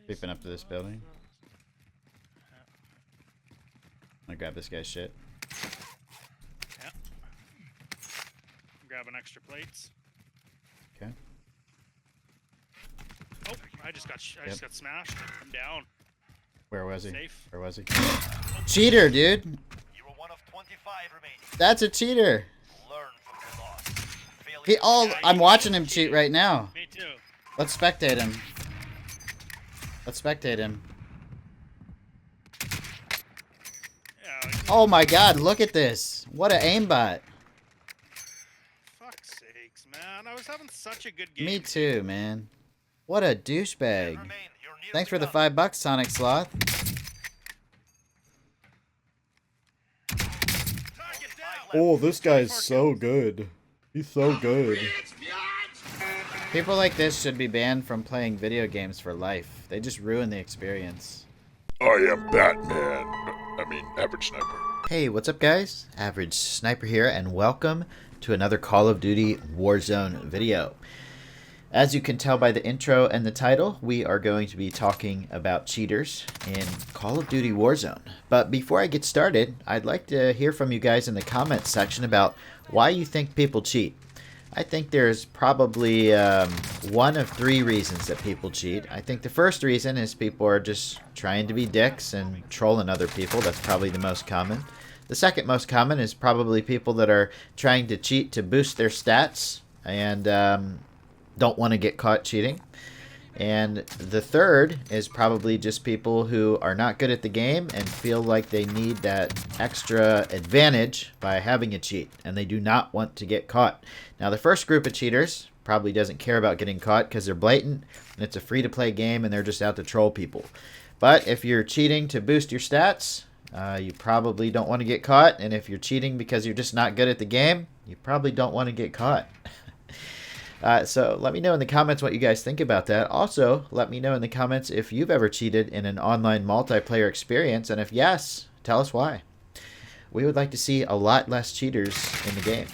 Creeping up to this building. I grab this guy's shit. Yeah. Grabbing extra plates. Okay. Oh, I just got smashed. I'm down. Where was he? Safe. Where was he? Cheater, dude. You were one of 25 remaining. That's a cheater. Learn from your loss. He I'm watching him cheat right now. Me too. Let's spectate him. Let's spectate him. Yeah, Oh my god, look at this. What an aimbot. fuck's sakes, man. I was having such a good game. Me too, man. What a douchebag. Remain. You're near Thanks for the done. $5, Sonic Sloth. Target down. Oh, this guy's so good. He's so good. People like this should be banned from playing video games for life. They just ruin the experience. I am Batman. I mean, Average Sniper. Hey, what's up guys? Average Sniper here, and welcome to another Call of Duty Warzone video. As you can tell by the intro and the title, we are going to be talking about cheaters in Call of Duty Warzone. But before I get started, I'd like to hear from you guys in the comments section about why you think people cheat. I think there's probably one of three reasons that people cheat. I think the first reason is people are just trying to be dicks and trolling other people. That's probably the most common. The second most common is probably people that are trying to cheat to boost their stats and don't want to get caught cheating. And the third is probably just people who are not good at the game and feel like they need that extra advantage by having a cheat, and they do not want to get caught. Now, the first group of cheaters probably doesn't care about getting caught because they're blatant, and it's a free-to-play game, and they're just out to troll people. But if you're cheating to boost your stats, you probably don't want to get caught, and if you're cheating because you're just not good at the game, you probably don't want to get caught. So let me know in the comments what you guys think about that. Also, let me know in the comments if you've ever cheated in an online multiplayer experience, and if yes, tell us why. We would like to see a lot less cheaters in the game.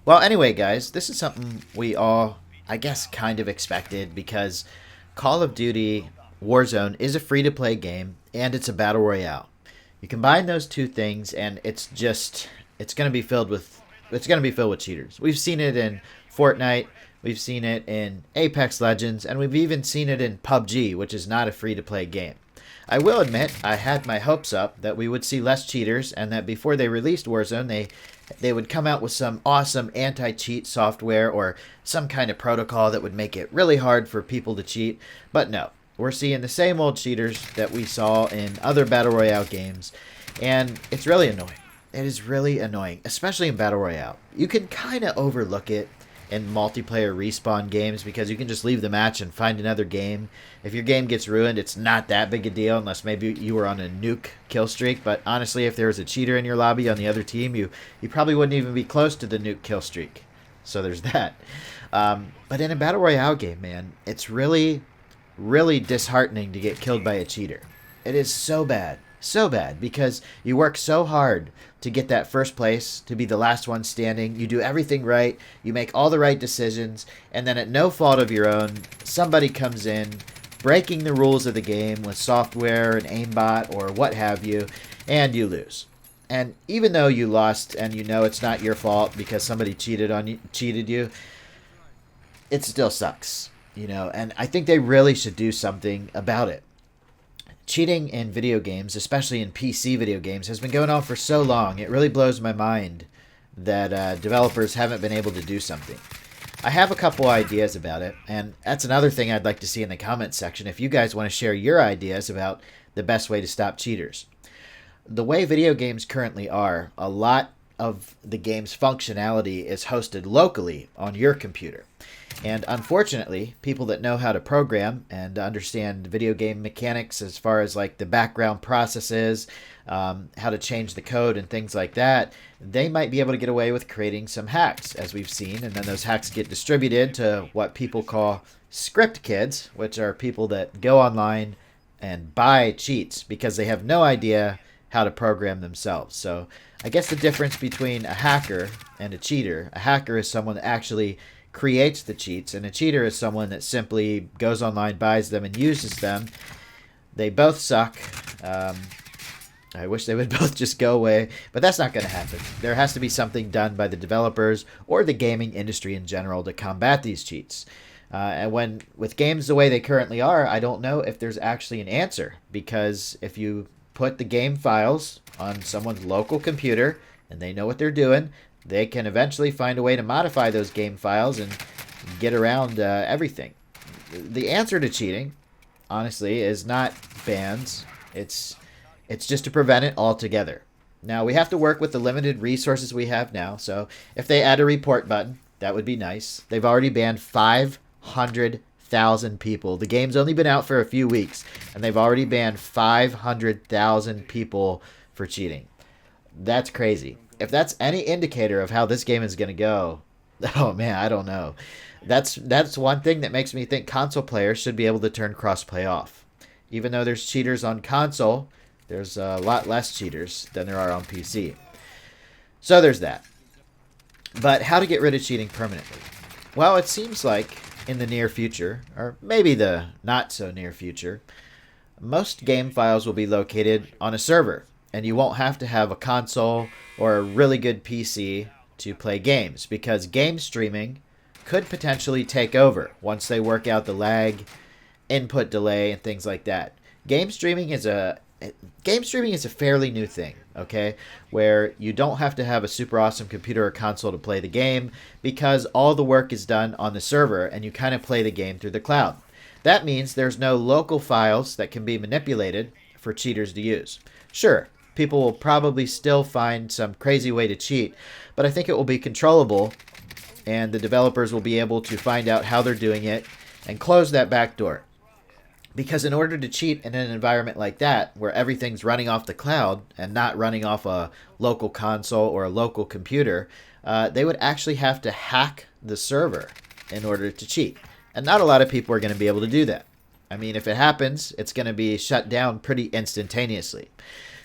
Well, anyway, guys, this is something we all, I guess, kind of expected, because Call of Duty Warzone is a free-to-play game, and it's a battle royale. You combine those two things, and it's going to be filled with cheaters. We've seen it in Fortnite, we've seen it in Apex Legends, and we've even seen it in PUBG, which is not a free-to-play game. I will admit, I had my hopes up that we would see less cheaters, and that before they released Warzone, they would come out with some awesome anti-cheat software or some kind of protocol that would make it really hard for people to cheat. But no, we're seeing the same old cheaters that we saw in other Battle Royale games, and it's really annoying. It is really annoying, especially in Battle Royale. You can kind of overlook it in multiplayer respawn games because you can just leave the match and find another game. If your game gets ruined, it's not that big a deal unless maybe you were on a nuke kill streak. But honestly, if there was a cheater in your lobby on the other team, you probably wouldn't even be close to the nuke kill streak. So there's that. But in a Battle Royale game, man, it's really, really disheartening to get killed by a cheater. It is so bad. So bad, because you work so hard to get that first place, to be the last one standing. You do everything right, you make all the right decisions, and then at no fault of your own, somebody comes in, breaking the rules of the game with software, an aimbot, or what have you, and you lose. And even though you lost and you know it's not your fault because somebody cheated you, it still sucks, you know, and I think they really should do something about it. Cheating in video games, especially in PC video games, has been going on for so long. It really blows my mind that developers haven't been able to do something. I have a couple ideas about it, and that's another thing I'd like to see in the comments section if you guys want to share your ideas about the best way to stop cheaters. The way video games currently are, a lot of the game's functionality is hosted locally on your computer. And unfortunately, people that know how to program and understand video game mechanics as far as like the background processes, how to change the code and things like that, they might be able to get away with creating some hacks, as we've seen. And then those hacks get distributed to what people call script kids, which are people that go online and buy cheats because they have no idea how to program themselves. So I guess the difference between a hacker and a cheater, a hacker is someone that actually creates the cheats, and a cheater is someone that simply goes online, buys them, and uses them. They both suck. I wish they would both just go away, but that's not going to happen. There has to be something done by the developers or the gaming industry in general to combat these cheats. And with games the way they currently are, I don't know if there's actually an answer, because if you put the game files on someone's local computer and they know what they're doing, they can eventually find a way to modify those game files and get around everything. The answer to cheating, honestly, is not bans. It's just to prevent it altogether. Now, we have to work with the limited resources we have now, so if they add a report button, that would be nice. They've already banned 500,000 people. The game's only been out for a few weeks, and they've already banned 500,000 people for cheating. That's crazy. If that's any indicator of how this game is going to go, oh man, I don't know. That's one thing that makes me think console players should be able to turn crossplay off. Even though there's cheaters on console, there's a lot less cheaters than there are on PC. So there's that. But how to get rid of cheating permanently? Well, it seems like in the near future, or maybe the not so near future, most game files will be located on a server, and you won't have to have a console or a really good PC to play games, because game streaming could potentially take over once they work out the lag, input delay, and things like that. Game streaming is a fairly new thing, okay? Where you don't have to have a super awesome computer or console to play the game, because all the work is done on the server and you kind of play the game through the cloud. That means there's no local files that can be manipulated for cheaters to use. Sure, people will probably still find some crazy way to cheat, but I think it will be controllable, and the developers will be able to find out how they're doing it and close that back door. Because in order to cheat in an environment like that, where everything's running off the cloud and not running off a local console or a local computer, they would actually have to hack the server in order to cheat. And not a lot of people are going to be able to do that. I mean, if it happens, it's going to be shut down pretty instantaneously.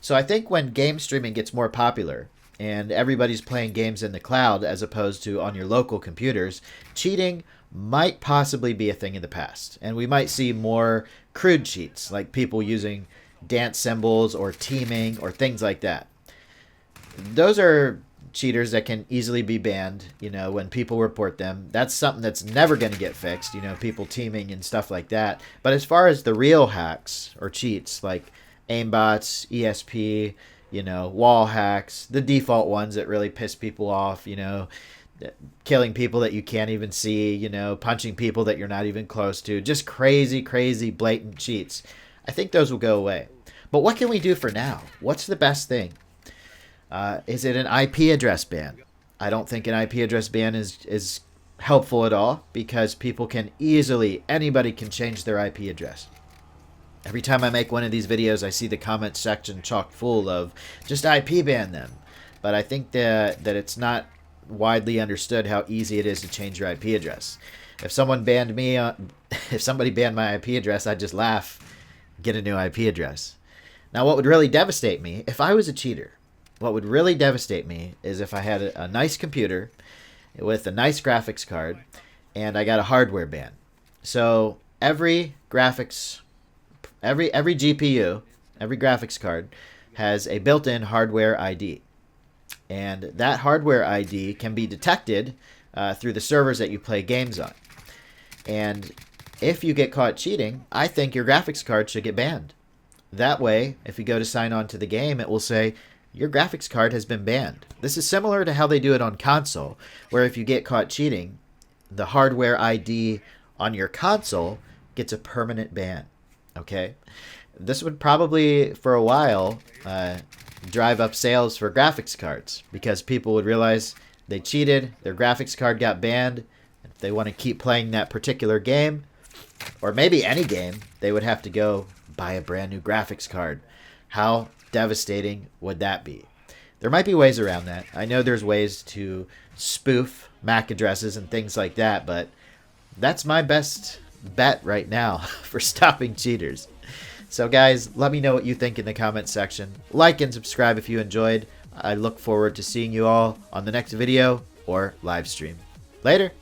So I think when game streaming gets more popular and everybody's playing games in the cloud as opposed to on your local computers, cheating might possibly be a thing in the past. And we might see more crude cheats, like people using dance symbols or teaming or things like that. Those are cheaters that can easily be banned, when people report them. That's something that's never going to get fixed, people teaming and stuff like that. But as far as the real hacks or cheats, like aimbots, ESP, wall hacks, the default ones that really piss people off, killing people that you can't even see, punching people that you're not even close to, just crazy, crazy, blatant cheats. I think those will go away. But what can we do for now? What's the best thing? Is it an IP address ban? I don't think an IP address ban is helpful at all, because people can anybody can change their IP address. Every time I make one of these videos, I see the comment section chock full of just IP ban them. But I think that it's not widely understood how easy it is to change your IP address. If someone banned me, if somebody banned my IP address, I'd just laugh, get a new IP address. Now, what would really devastate me, if I was a cheater, what would really devastate me is if I had a nice computer with a nice graphics card and I got a hardware ban. So every GPU, every graphics card has a built-in hardware ID. And that hardware ID can be detected through the servers that you play games on. And if you get caught cheating, I think your graphics card should get banned. That way, if you go to sign on to the game, it will say, your graphics card has been banned. This is similar to how they do it on console, where if you get caught cheating, the hardware ID on your console gets a permanent ban. Okay? This would probably, for a while, drive up sales for graphics cards, because people would realize they cheated, their graphics card got banned. If they want to keep playing that particular game, or maybe any game, they would have to go buy a brand new graphics card. How devastating would that be? There might be ways around that. I know there's ways to spoof MAC addresses and things like that, but that's my best bet right now for stopping cheaters. So guys, let me know what you think in the comments section. Like and subscribe if you enjoyed. I look forward to seeing you all on the next video or live stream. Later.